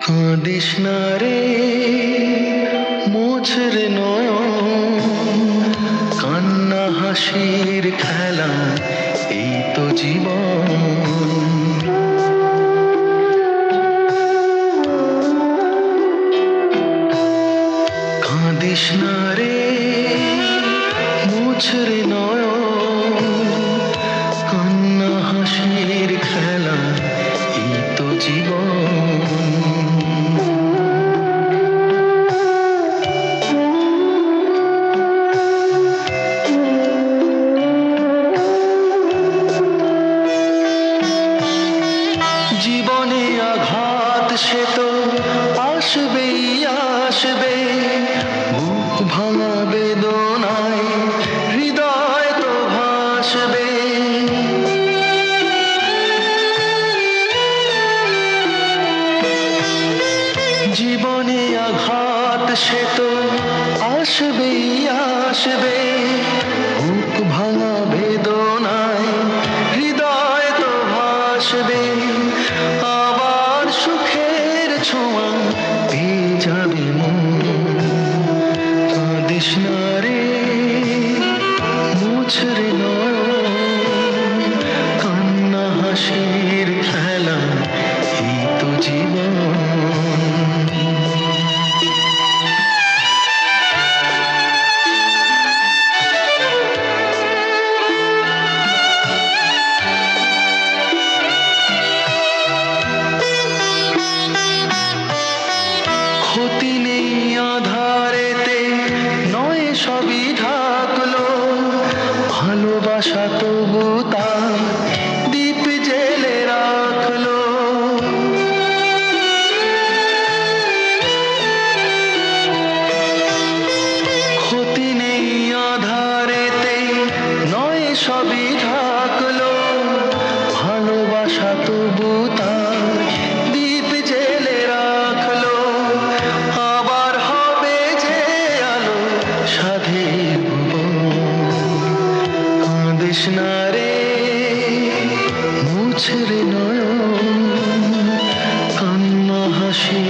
কাঁদিস না রে, মোছ রে নয়ন, কান্না হাসির খেলা, এই তো জীবন। কাঁদিস না রে, মোছ রে নয়ন, কান্না হাসির খেলা, এই তো জীবন। জীবনে আঘাত সে তো আসবেই আসবে, বুক ভাঙা বেদনায় হৃদয় তো ভাসবে। জীবনে আঘাত সে তো আসবেই আসবে, বুক ভাঙা বেদনায় হৃদয় তো ভাসবে। আবার সুখের ছোঁয়া পেয়ে যাবে মন। কাঁদিস না রে, মোছ রে নয়ন, কান্না হাসির খেলা, এই তো জীবন। ক্ষতি নেই আধারেতে, নয় সবই ঢাকলো, ভালোবাসা তবু তার দীপ জেলে রাখলো। ক্ষতি নেই আধারেতে, নয় সবই ঢাকলো, ভালোবাসা তবু তার দীপ জেলে রাখলো। আবার হবে যে আলো সাধের ভুবন। কাঁদিস না রে, মোছ রে নয়ন, কান্না হাসি